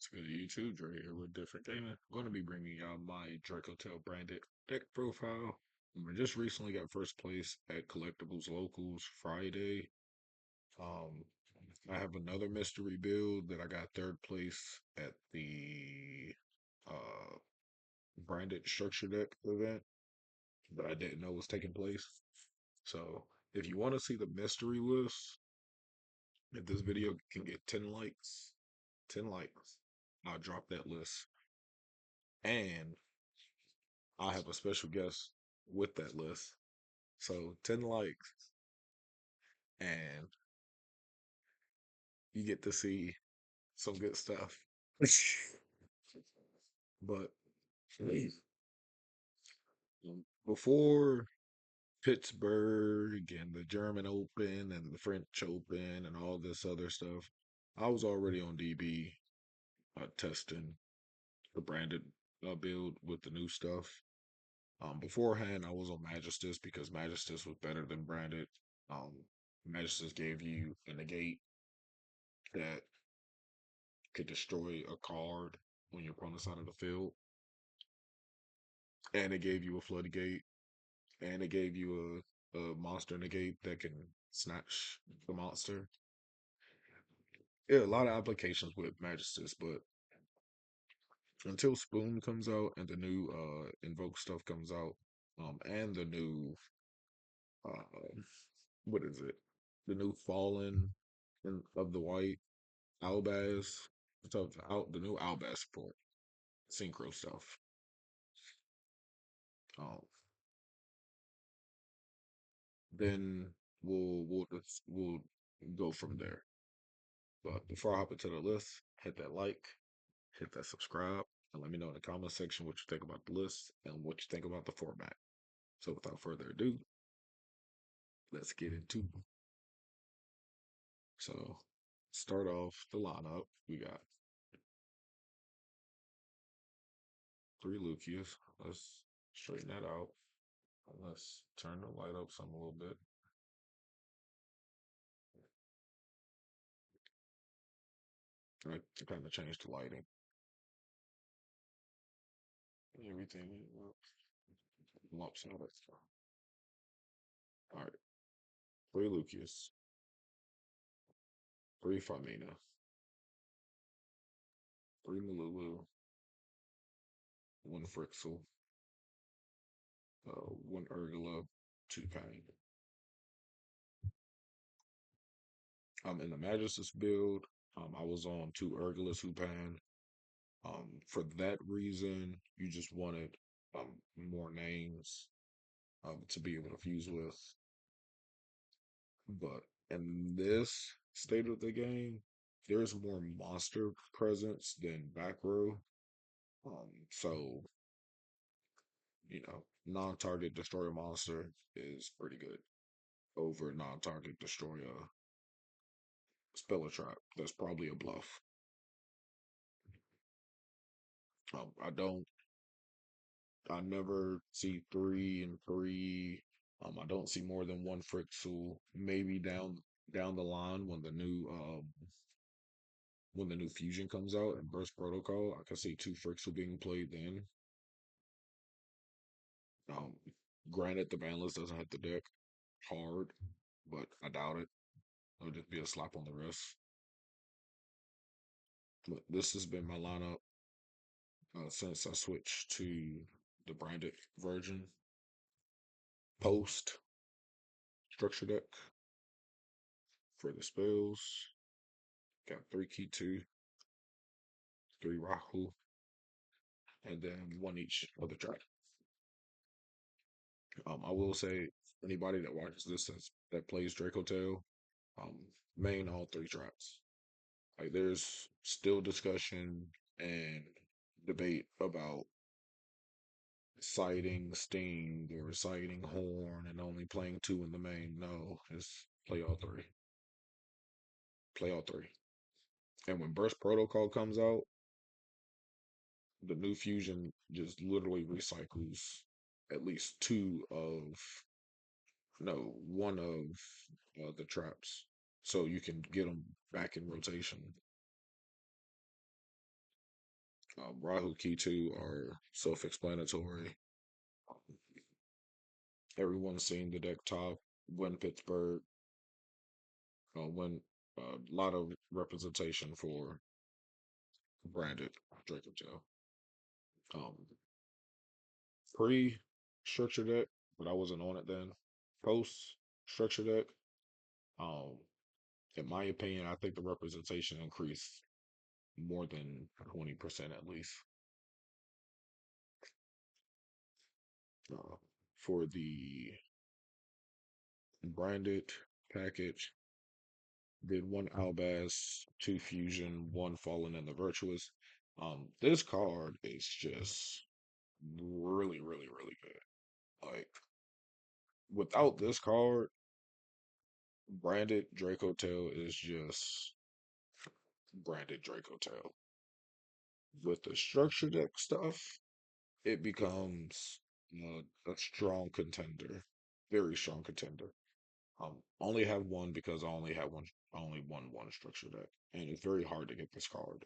It's good YouTube, Dre here with different gaming. I'm going to be bringing y'all my Dracotail branded deck profile. I just recently got first place at Collectibles Locals Friday. Um, I have another mystery build that I got third place at the uh branded structure deck event that I didn't know was taking place. So if you want to see the mystery list, if this video can get 10 likes, I'll drop that list. And I have a special guest with that list. So 10 likes and you get to see some good stuff. But before Pittsburgh and the German Open and the French Open and all this other stuff, I was already on DB testing the branded build with the new stuff. Beforehand, I was on Magistus because Magistus was better than branded. Um, Magistus gave you a negate that could destroy a card on your opponent's side of the field, and it gave you a floodgate, and it gave you a monster negate that can snatch the monster. Yeah, a lot of applications with Magistus, but until Spoon comes out and the new Invoke stuff comes out, and the new uh what is it? The new Fallen of the White Albaz stuff out, the new Albaz support, synchro stuff. Um, then we'll go from there. But before I hop into the list, hit that like, hit that subscribe, and let me know in the comment section what you think about the list and what you think about the format. So without further ado, let's get into it. So start off the lineup. We got three Lucius. Let's straighten that out. Let's turn the light up some a little bit. I kind of changed the lighting. Everything lumps and all that stuff. All right, three Lucius, three Famina, three Malulu, one Frixel, one Urgula, two Pain. In the Magistus build, I was on two Urgulas, two Pan. For that reason, you just wanted more names to be able to fuse with. But in this state of the game, there's more monster presence than back row. So non-target destroy a monster is pretty good over non-target destroy a spell a trap. That's probably a bluff. I never see three and three. I don't see more than one Frixel. Maybe down the line when the new fusion comes out and Burst Protocol, I can see two Frixel being played then. Um, Granted, the ban list doesn't hit the deck hard, but I doubt it. It'll just be a slap on the wrist. But this has been my lineup since I switched to the branded version. Post structure deck for the spells. Got three key two, three Rahu, and then one each of the track. I will say anybody that watches this that plays Dracotail, um, main all three tracks. Like there's still discussion and debate about citing Sting or citing Horn and only playing two in the main. No, it's play all three. Play all three. And when Burst Protocol comes out, the new fusion just literally recycles at least one of the traps, so you can get them back in rotation. Rahu Ketu are self-explanatory. Everyone's seen the deck top, win Pittsburgh, win a lot of representation for branded Dracotail. Um, Pre-structure deck, but I wasn't on it then. Post structure deck, um, in my opinion, I think the representation increased more than 20% at least. Uh, for the branded package, did one Albaz, two Fusion, one Fallen, and the Virtuous. This card is just really, really, really good. Like without this card, branded Dracotail is just branded Dracotail. With the structure deck stuff, it becomes a strong contender, very strong contender. Only have one because I only have one, only one structure deck, and it's very hard to get this card.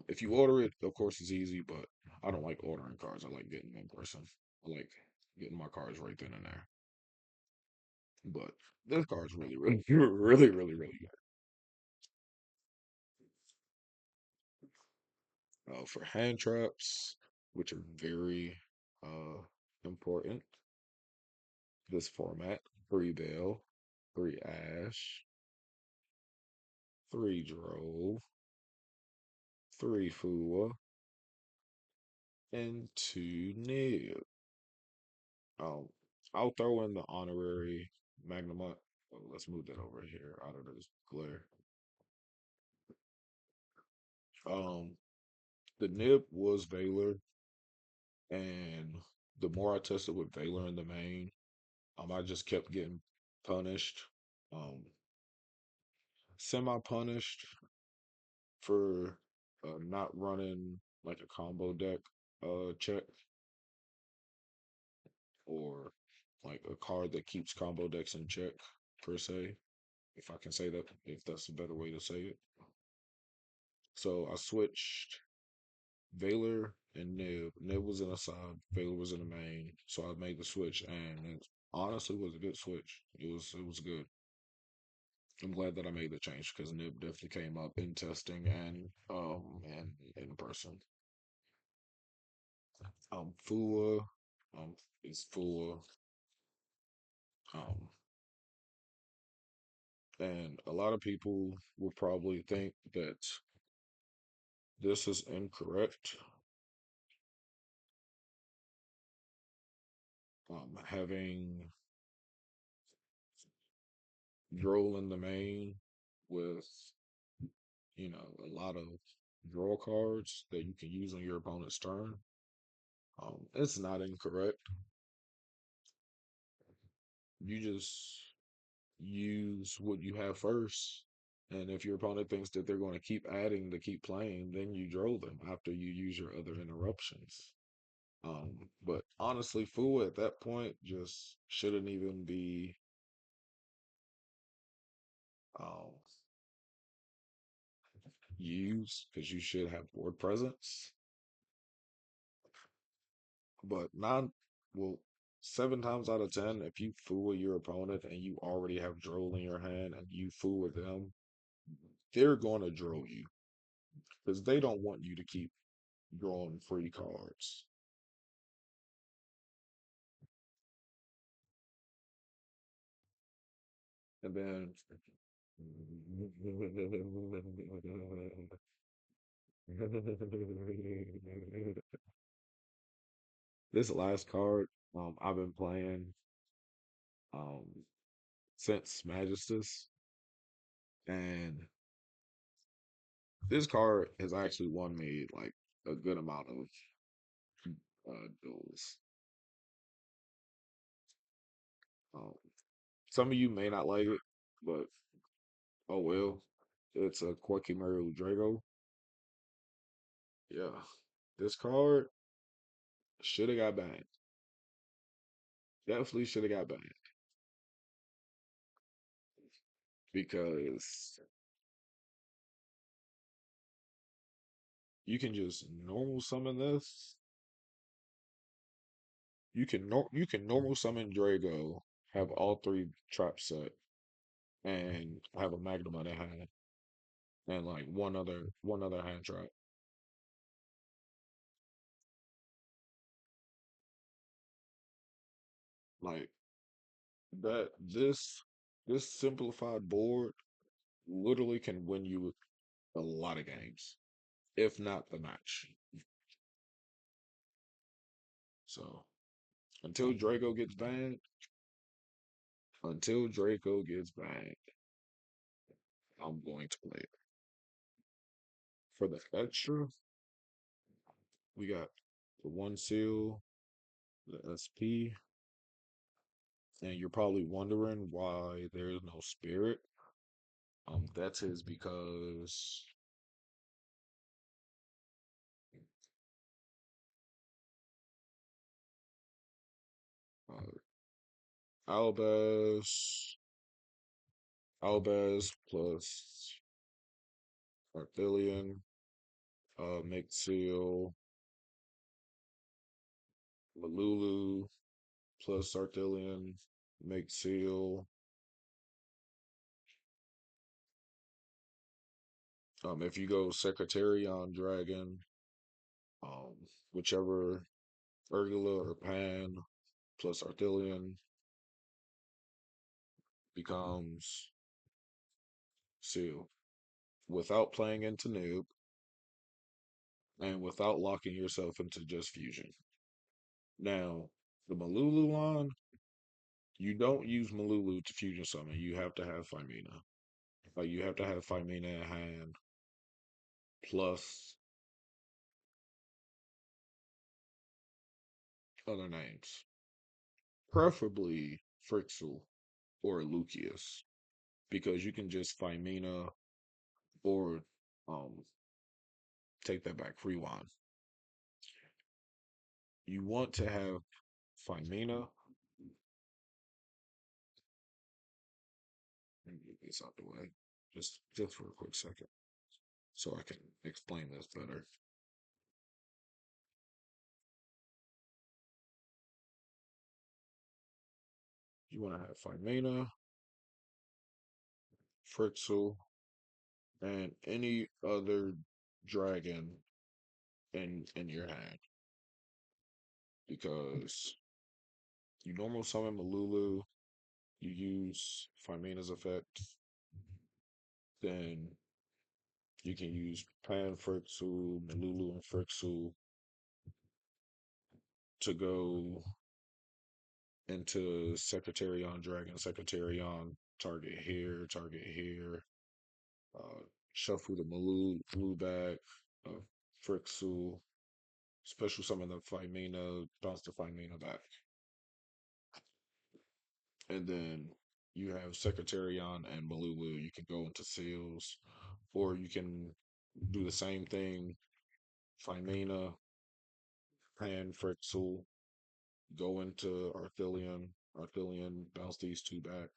If you order it, of course, it's easy, but I don't like ordering cards. I like getting them in person. I like getting my cards right then and there. But this card's really, really, really, really, really good. For hand traps, which are very important, this format, 3 Bell, 3 Ash, 3 Drove, 3 Fua, and 2 Nib. Um, I'll throw in the honorary Magnamut. Oh, let's move that over here out of this glare. Um, the Nib was Valor, and the more I tested with Valor in the main, I just kept getting punished. Um, semi-punished for not running like a combo deck check or like a card that keeps combo decks in check per se, if I can say that, if that's a better way to say it. So I switched Valor and Nib. Nib was in a side, Valor was in the main. So I made the switch, and it honestly was a good switch. It was good. I'm glad that I made the change because Nib definitely came up in testing and in person. Fua is Fua. Um and a lot of people will probably think that this is incorrect. Having Droll in the main with a lot of draw cards that you can use on your opponent's turn. It's not incorrect. You just use what you have first. And if your opponent thinks that they're going to keep adding to keep playing, then you draw them after you use your other interruptions. But honestly, Fu at that point just shouldn't even be um, used because you should have board presence. But well, 7 times out of 10, if you fool your opponent and you already have Droll in your hand and you fool with them, they're going to Droll you because they don't want you to keep drawing free cards. And then this last card, I've been playing um since Magistus, and this card has actually won me like a good amount of duels. Um, some of you may not like it, but oh well. It's a Quirky Mario Drago. Yeah, this card should have got banned. Definitely should have got banned because you can just normal summon this. You can normal summon Drago, have all three traps set, and have a Magnum on the hand, and like one other hand trap. Like that this simplified board literally can win you a lot of games, if not the match. So until Draco gets banned, I'm going to play it. For the extra, we got the one seal, the SP, and you're probably wondering why there's no spirit. That is because uh, Albaz, Albaz plus Arthelion, make seal, Malulu plus Arthelion, make seal. If you go Secretarion Dragon, um, whichever Urgula or Pan plus Arthelion becomes seal without playing into noob and without locking yourself into just fusion. Now, the Malulu line, you don't use Malulu to fusion summon. You have to have Femina. Like you have to have Femina in hand plus other names, preferably Frixel or Lucius, because you can just Femina or um take that back, rewind. You want to have Femina. Let me get this out the way, just for a quick second, so I can explain this better. You want to have Femina, Frixel, and any other dragon in your hand because you normal summon Malulu, you use Fimina's effect, then you can use Pan Frixu, Malulu, and Frixu to go into Secretarion Dragon, Secretarion, target here, uh, shuffle the Malulu back, uh, Frixu, special summon the Femina, bounce the Femina back. And then you have Secretarion and Malulu. You can go into seals, or you can do the same thing. Femina, Pan, Frixel, go into Arthelion, bounce these two back,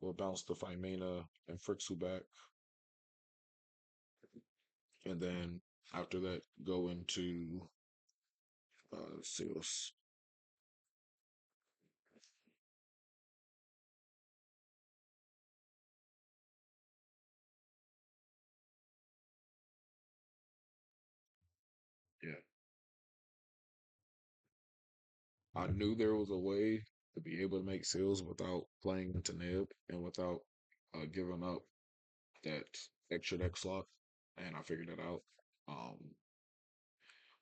or bounce the Femina and Frixel back, and then after that, go into seals. Yeah, I knew there was a way to be able to make seals without playing into Nib and without giving up that extra deck slot, and I figured it out. Um,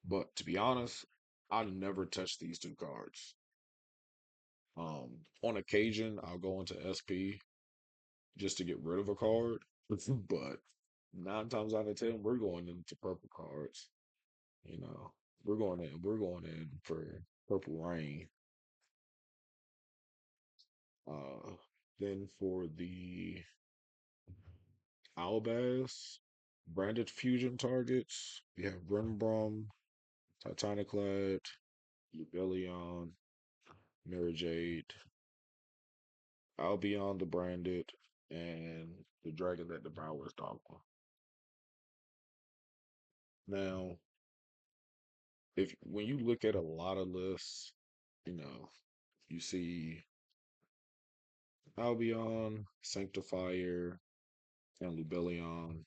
but to be honest, I never touch these two cards. On occasion, I'll go into SP just to get rid of a card, but nine times out of ten, we're going into purple cards. You know, we're going in for purple rain. Uh, then for the Albaz branded fusion targets, we have Grimbrum, Titaniclad, Ubellion, Mary Jade, Albion the Branded, and the Dragon that Devours Dogma. Now, if when you look at a lot of lists, you know, you see Albion, Sanctifier, and Lubellion.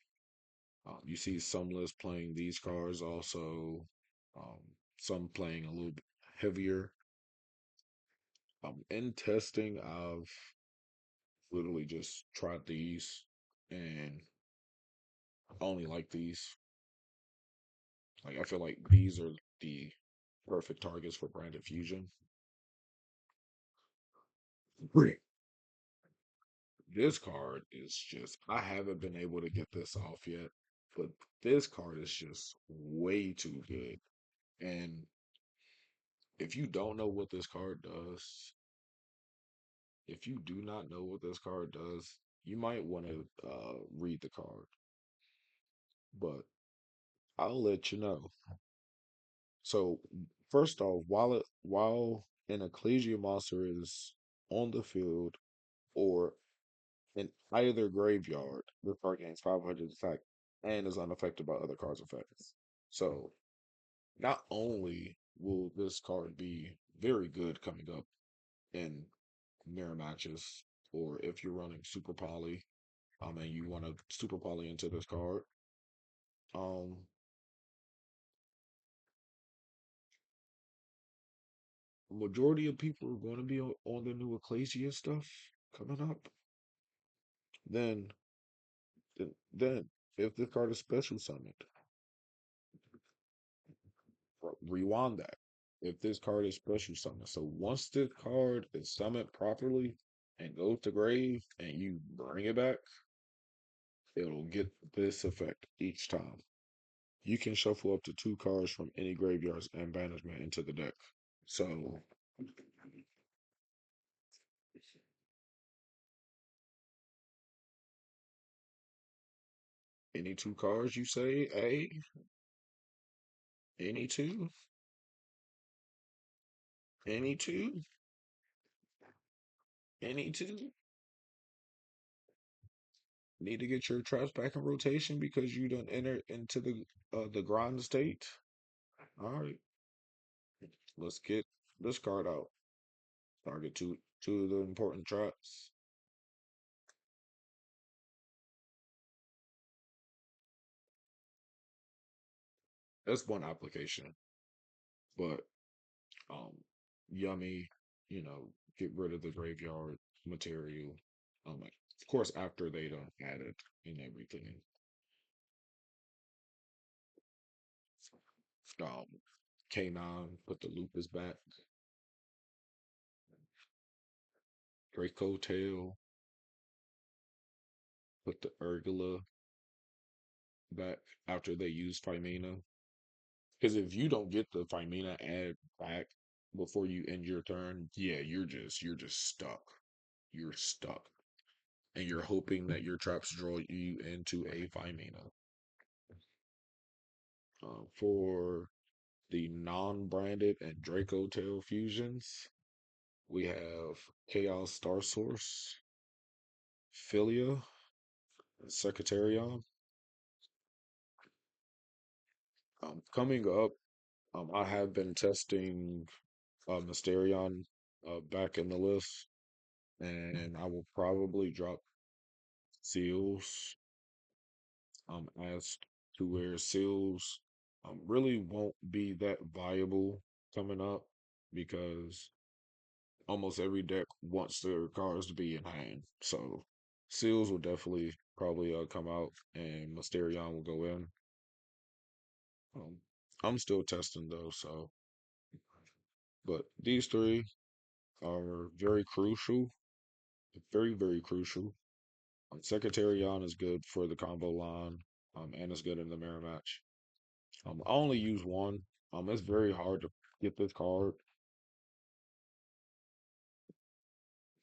You see some lists playing these cards also. Um, some playing a little bit heavier. In testing, I've literally just tried these, and I only like these. Like I feel like these are the perfect targets for branded fusion. Great. This card is just I haven't been able to get this off yet, but this card is just way too good. And if you don't know what this card does, if you do not know what this card does, you might want to read the card. But I'll let you know. So first off, while an Ecclesia monster is on the field or in either graveyard, the card gains 500 attack and is unaffected by other cards' effects. So not only will this card be very good coming up in mirror matches, or if you're running Super Poly, and you want to Super Poly into this card, um, majority of people are going to be on the new Ecclesia stuff coming up. Then, then if this card is special summoned, rewind that. If this card is special summoned, so once this card is summoned properly and goes to grave, and you bring it back, it'll get this effect each time. You can shuffle up to two cards from any graveyards and banishment into the deck. So any two cards you say, any two, any two, any two. Need to get your traps back in rotation because you done entered into the grind state. All right, let's get this card out. Target two of the important traps. That's one application, but um, yummy. Get rid of the graveyard material. Of course, after they done added and everything. Um, K9 put the lupus back. Dracotail put the Urgula back after they used Phimina. Because if you don't get the Phimina ad back before you end your turn, yeah, you're just stuck. You're stuck. And you're hoping that your traps draw you into a Phimina. For the non-branded and Dracotail fusions, we have Chaos Star Source, Philia, Secretarion. Coming up, I have been testing Mysterion back in the list, and I will probably drop Seals as to where Seals really won't be that viable coming up because almost every deck wants their cards to be in hand. So Seals will definitely probably come out and Mysterion will go in. Um, I'm still testing though, so but these three are very crucial, very, very crucial. Secretarion is good for the combo line, and it's good in the mirror match. I only use one. It's very hard to get this card.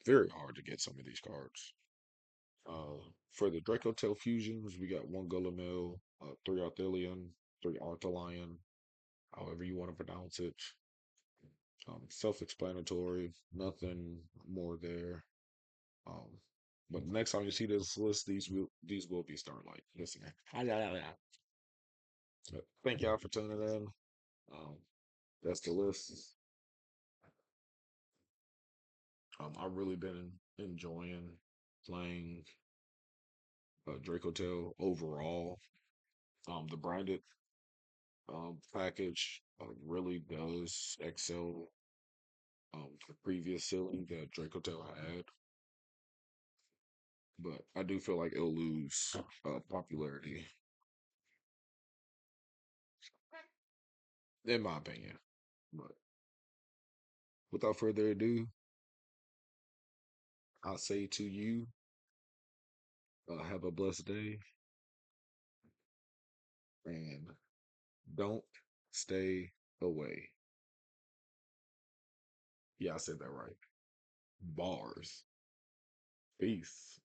Very hard to get some of these cards. For the Dracotail fusions, we got one Gulamil, three Arthelion, three Artelion, however you want to pronounce it. Self-explanatory, nothing more there. Um, but next time you see this list, these will be Starlight. Listen, But thank y'all for tuning in. Um, that's the list. I've really been enjoying playing Dracotail overall. The branded package really does excel the previous ceiling that Dracotail had, but I do feel like it'll lose popularity, in my opinion. But without further ado, I'll say to you, have a blessed day and don't stay away. Yeah, I said that right. Bars. Peace.